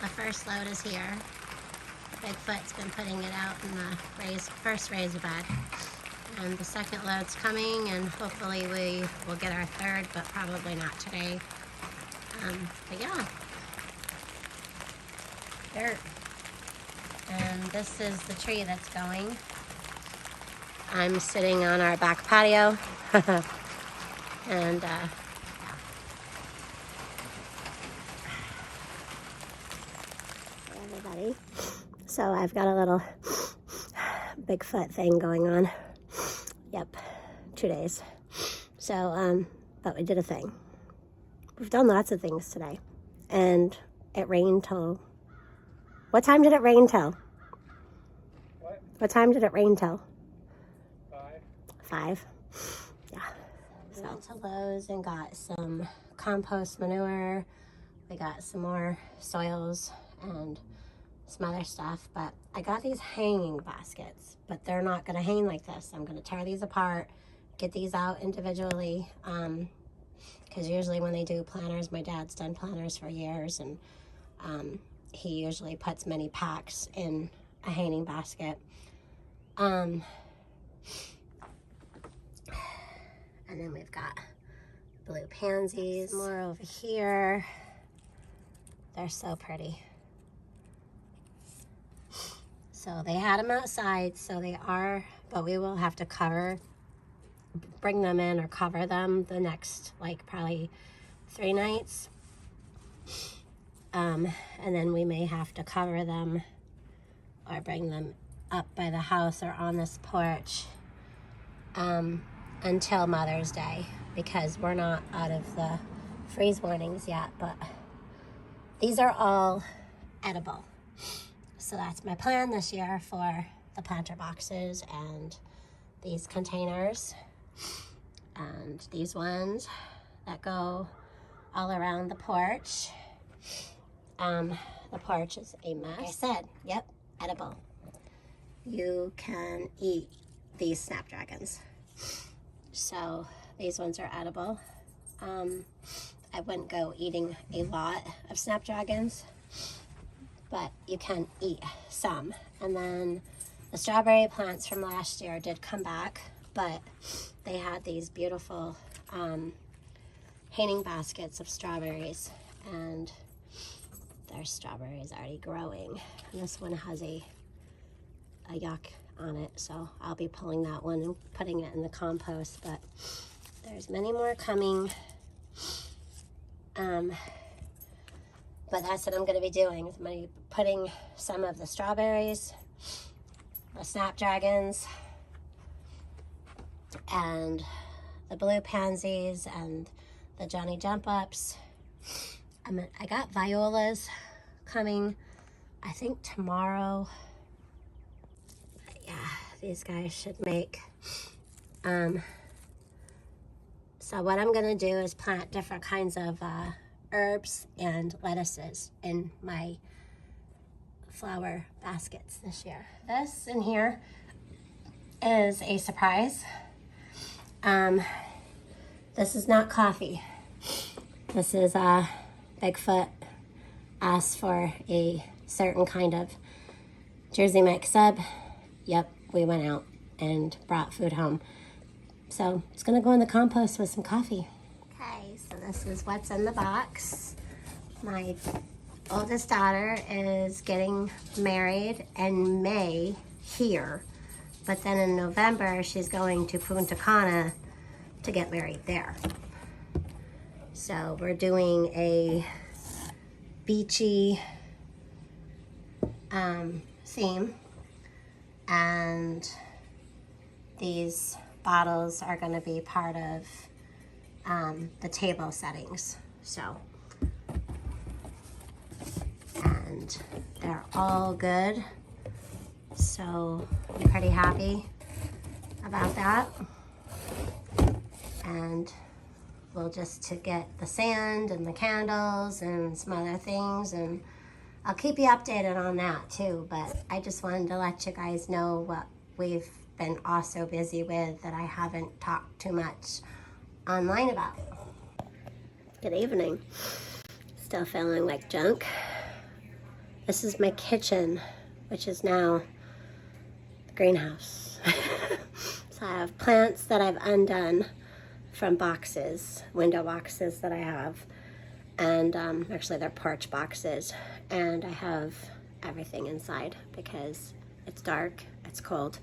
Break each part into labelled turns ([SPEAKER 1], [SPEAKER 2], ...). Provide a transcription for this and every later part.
[SPEAKER 1] the first load is here. Bigfoot's been putting it out in the first raised bed. And the second load's coming, and hopefully we will get our third, but probably not today. But yeah, dirt. And this is the tree that's going. I'm sitting on our back patio. And yeah. Hey everybody. So I've got a little Bigfoot thing going on. Yep, 2 days. So, but we did a thing. We've done lots of things today. And it rained till... What time did it rain till? What time did it rain till? 5. Yeah. So we went to Lowe's and got some compost manure. We got some more soils and some other stuff, but I got these hanging baskets, but they're not going to hang like this. I'm going to tear these apart, get these out individually, because usually when they do planters, my dad's done planters for years, and he usually puts many packs in a hanging basket. And then we've got blue pansies, more over here. They're so pretty. So they had them outside, so they are, but we will have to bring them in or cover them the next, like, probably 3 nights. And then we may have to cover them or bring them up by the house or on this porch until Mother's Day, because we're not out of the freeze warnings yet, but these are all edible. So that's my plan this year for the planter boxes and these containers and these ones that go all around the porch. The porch is a mess. Like I said, yep, edible. You can eat these snapdragons. So these ones are edible. I wouldn't go eating a lot of snapdragons, but you can eat some. And then the strawberry plants from last year did come back, but they had these beautiful hanging baskets of strawberries, and there's strawberries already growing. And this one has a yuck on it, so I'll be pulling that one and putting it in the compost, but there's many more coming. But that's what I'm going to be doing. I'm going to be putting some of the strawberries, the snapdragons, and the blue pansies, and the Johnny Jump Ups. I got violas coming, I think tomorrow. Yeah, these guys should make. So what I'm going to do is plant different kinds of herbs and lettuces in my flower baskets this year. This in here is a surprise. This is not coffee. This is Bigfoot asked for a certain kind of Jersey Mike sub. Yep, we went out and brought food home. So it's gonna go in the compost with some coffee. Okay, so this is what's in the box. My oldest daughter is getting married in May here, but then in November she's going to Punta Cana to get married there. So we're doing a beachy theme, and these bottles are going to be part of the table settings. So, and they're all good, so I'm pretty happy about that. And we'll just to get the sand and the candles and some other things, and I'll keep you updated on that too. But I just wanted to let you guys know what we've been also busy with that I haven't talked too much online about. Good evening. Still feeling like junk. This is my kitchen, which is now the greenhouse. So I have plants that I've undone from boxes, window boxes that I have. And actually they're porch boxes. And I have everything inside because it's dark, it's cold.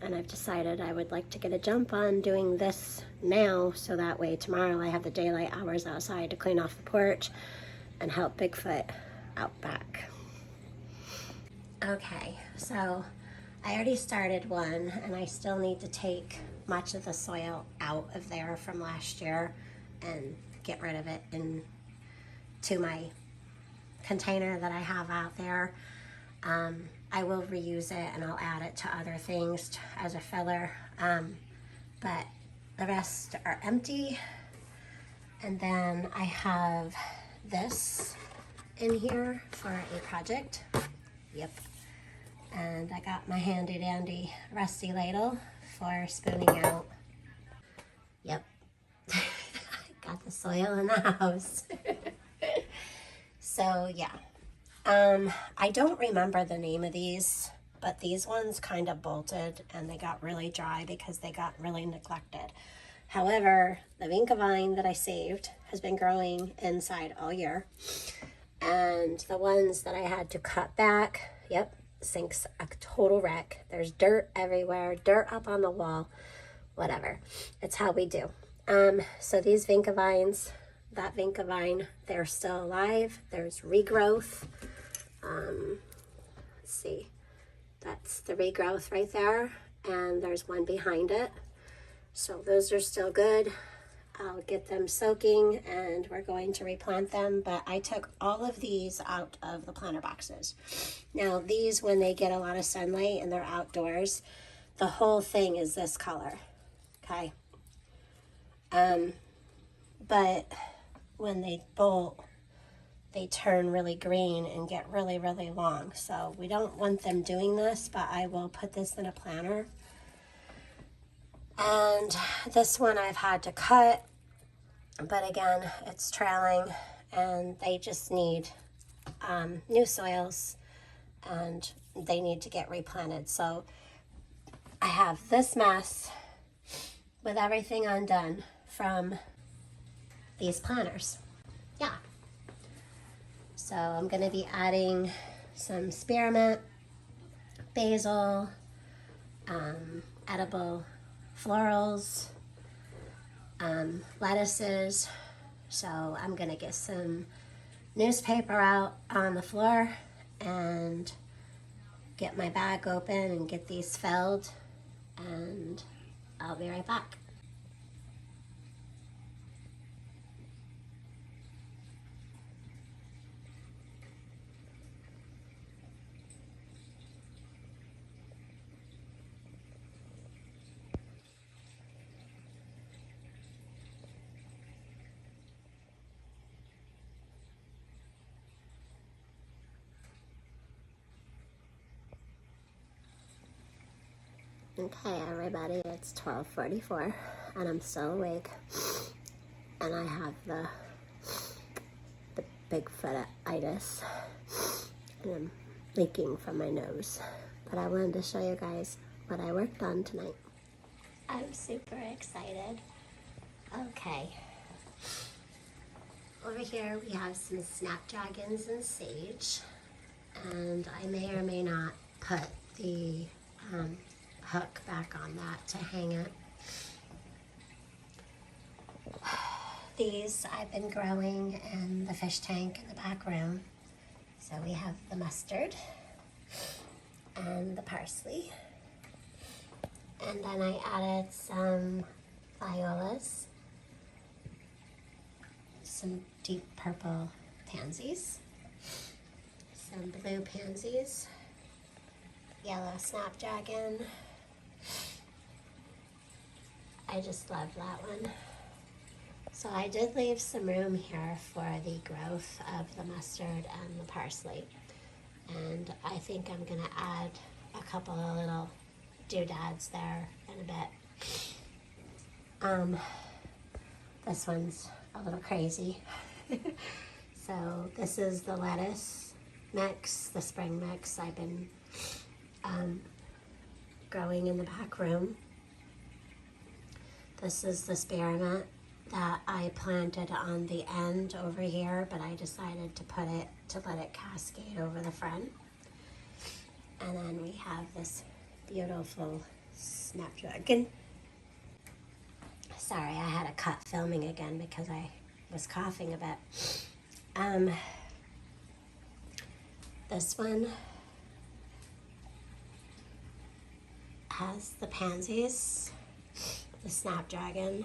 [SPEAKER 1] And I've decided I would like to get a jump on doing this now, so that way tomorrow I have the daylight hours outside to clean off the porch and help Bigfoot out back. Okay, so I already started one, and I still need to take much of the soil out of there from last year and get rid of it into my container that I have out there. I will reuse it and I'll add it to other things as a filler, but the rest are empty. And then I have this in here for a project. Yep. And I got my handy dandy rusty ladle for spooning out. Yep. Got the soil in the house. So yeah. I don't remember the name of these, but these ones kind of bolted and they got really dry because they got really neglected. However, the Vinca vine that I saved has been growing inside all year. And the ones that I had to cut back, yep, sink's a total wreck. There's dirt everywhere, dirt up on the wall, whatever. It's how we do. So these Vinca vines, that Vinca vine, they're still alive. There's regrowth. Let's see, that's the regrowth right there, and there's one behind it. So those are still good. I'll get them soaking and we're going to replant them, but I took all of these out of the planter boxes. Now these, when they get a lot of sunlight and they're outdoors, the whole thing is this color, okay? But when they bolt, they turn really green and get really, really long. So we don't want them doing this, but I will put this in a planter. And this one I've had to cut, but again, it's trailing and they just need new soils and they need to get replanted. So I have this mess with everything undone from these planters. Yeah. So I'm going to be adding some spearmint, basil, edible florals, lettuces. So I'm going to get some newspaper out on the floor and get my bag open and get these filled, and I'll be right back. Okay, everybody, it's 12:44 and I'm still awake, and I have the Bigfoot-itis and I'm leaking from my nose. But I wanted to show you guys what I worked on tonight. I'm super excited. Okay. Over here we have some snapdragons and sage, and I may or may not put the hook back on that to hang it. These I've been growing in the fish tank in the back room. So we have the mustard and the parsley. And then I added some violas, some deep purple pansies, some blue pansies, yellow snapdragon. I just love that one. So I did leave some room here for the growth of the mustard and the parsley. And I think I'm gonna add a couple of little doodads there in a bit. This one's a little crazy. So this is the lettuce mix, the spring mix I've been growing in the back room. This is the spearmint that I planted on the end over here, but I decided to let it cascade over the front. And then we have this beautiful snapdragon. Sorry, I had to cut filming again because I was coughing a bit. This one has the pansies, the snapdragon,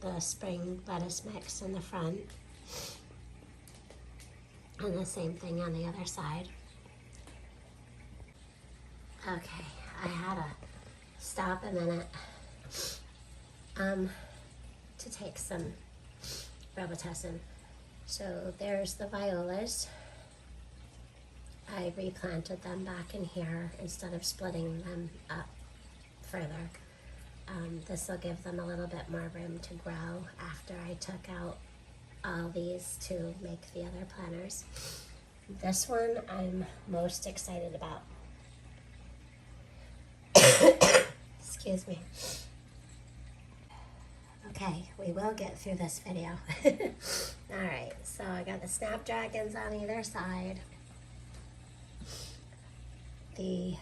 [SPEAKER 1] the spring lettuce mix in the front, and the same thing on the other side. Okay, I had to stop a minute to take some Robitussin. So there's the violas. I replanted them back in here instead of splitting them up further. This will give them a little bit more room to grow after I took out all these to make the other planters. This one I'm most excited about. Excuse me. Okay, we will get through this video. Alright, so I got the snapdragons on either side, the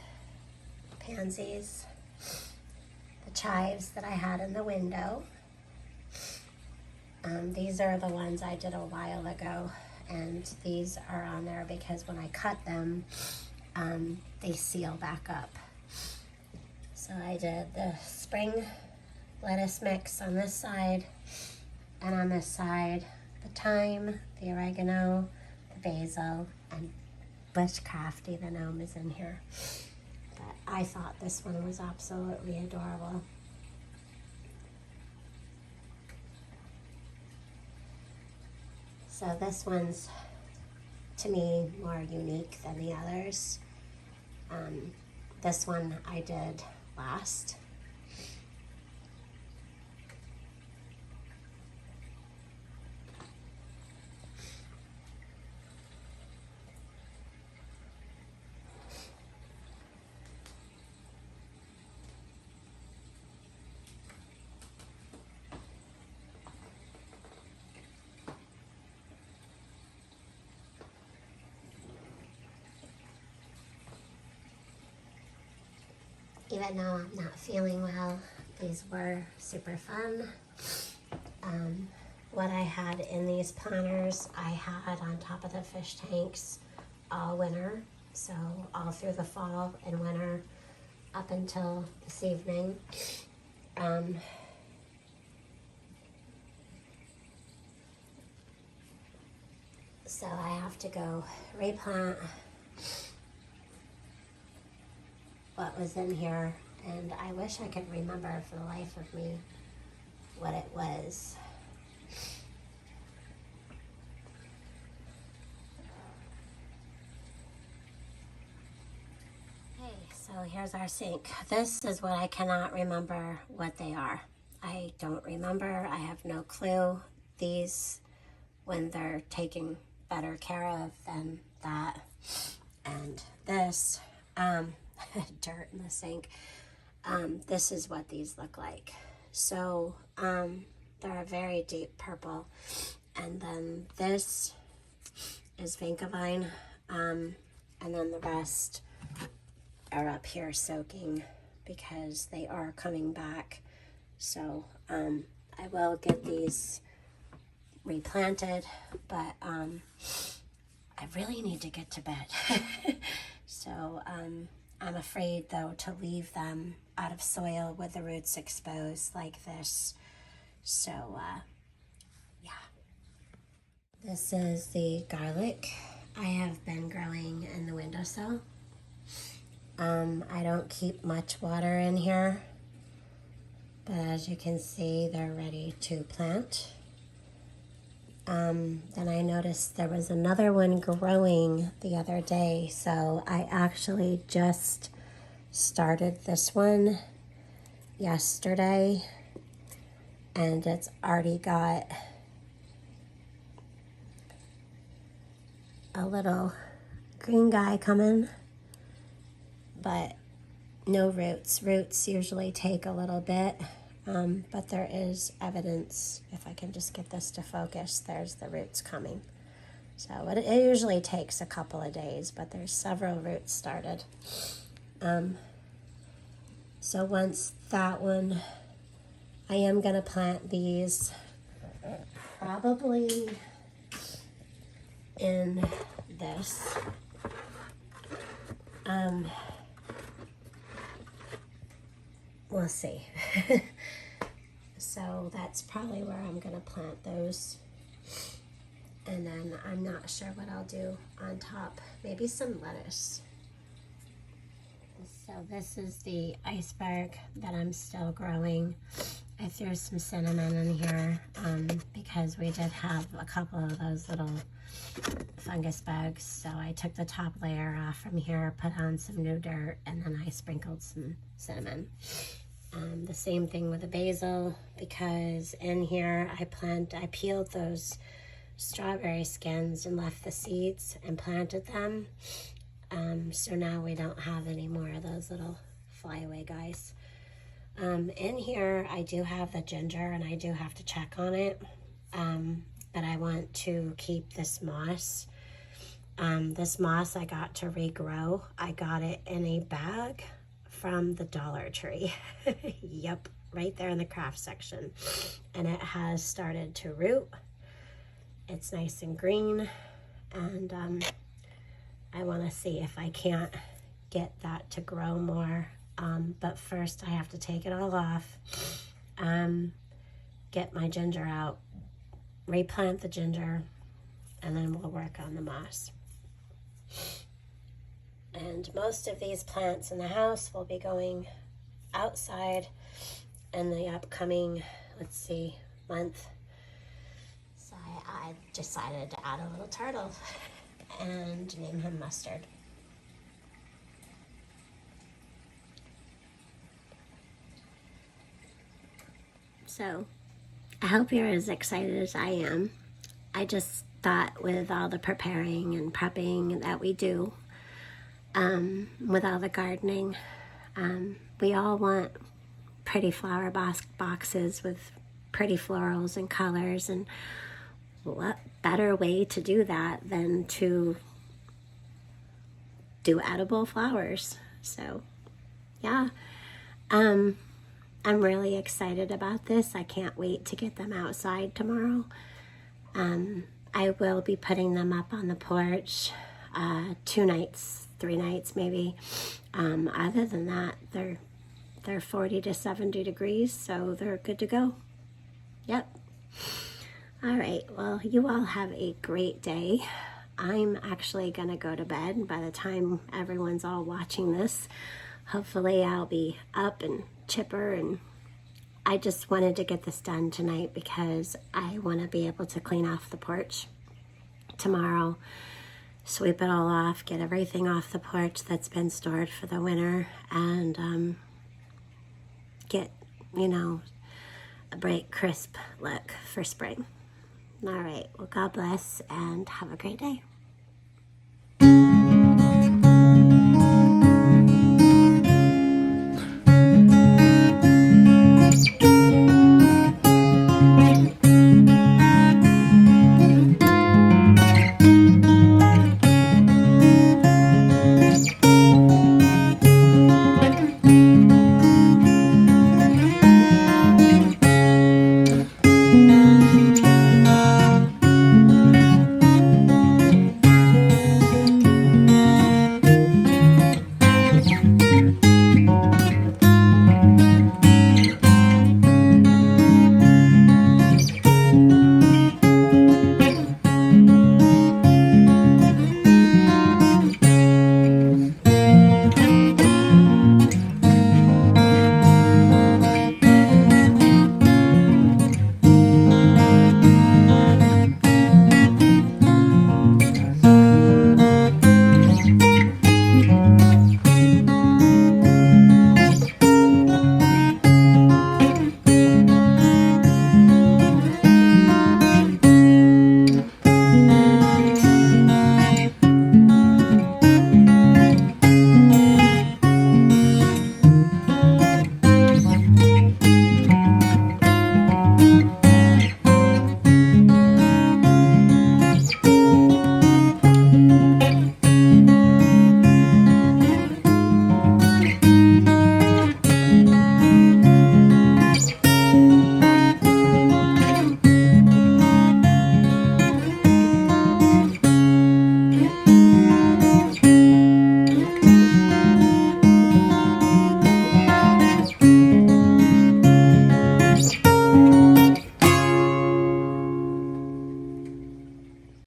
[SPEAKER 1] pansies, the chives that I had in the window. These are the ones I did a while ago, and these are on there because when I cut them, they seal back up. So I did the spring lettuce mix on this side, and on this side, the thyme, the oregano, the basil, and bushcraft, even gnome is in here. But I thought this one was absolutely adorable. So this one's, to me, more unique than the others. This one I did last. Even though I'm not feeling well, these were super fun. What I had in these planters, I had on top of the fish tanks all winter. So all through the fall and winter up until this evening. So I have to go replant what was in here, and I wish I could remember for the life of me what it was. Okay, so here's our sink. This is what I cannot remember what they are. I don't remember. I have no clue. These, when they're taken better care of than that, and this, dirt in the sink. This is what these look like. So they're a very deep purple, and then this is Vinkavine, and then the rest are up here soaking because they are coming back. So I will get these replanted, but I really need to get to bed. So I'm afraid, though, to leave them out of soil with the roots exposed like this. So, yeah. This is the garlic I have been growing in the windowsill. I don't keep much water in here, but as you can see, they're ready to plant. Then I noticed there was another one growing the other day, so I actually just started this one yesterday, and it's already got a little green guy coming, but no roots. Roots usually take a little bit, but there is evidence. If I can just get this to focus, there's the roots coming. So it usually takes a couple of days, but there's several roots started. So once that one, I am gonna plant these probably in this. We'll see. So that's probably where I'm gonna plant those. And then I'm not sure what I'll do on top. Maybe some lettuce. So this is the iceberg that I'm still growing. I threw some cinnamon in here because we did have a couple of those little fungus bugs. So I took the top layer off from here, put on some new dirt, and then I sprinkled some cinnamon. The same thing with the basil, because in here I peeled those strawberry skins and left the seeds and planted them. So now we don't have any more of those little flyaway guys. In here I do have the ginger and I do have to check on it, but I want to keep this moss. This moss I got to regrow. I got it in a bag from the Dollar Tree. Yep, right there in the craft section. And it has started to root. It's nice and green, and I want to see if I can't get that to grow more. But first I have to take it all off, get my ginger out, replant the ginger, and then we'll work on the moss. And most of these plants in the house will be going outside in the upcoming, let's see, month. So I decided to add a little turtle and name him Mustard. So I hope you're as excited as I am. I just thought with all the preparing and prepping that we do, with all the gardening, we all want pretty flower boxes with pretty florals and colors, and what better way to do that than to do edible flowers. So yeah, I'm really excited about this. I can't wait to get them outside tomorrow. I will be putting them up on the porch 2 nights, 3 nights maybe. Other than that, they're 40 to 70 degrees, so they're good to go. Yep. All right, well, you all have a great day. I'm actually gonna go to bed by the time everyone's all watching this. Hopefully I'll be up and chipper, and I just wanted to get this done tonight because I want to be able to clean off the porch tomorrow, sweep it all off, get everything off the porch that's been stored for the winter, and get, you know, a bright, crisp look for spring. All right, well, God bless and have a great day.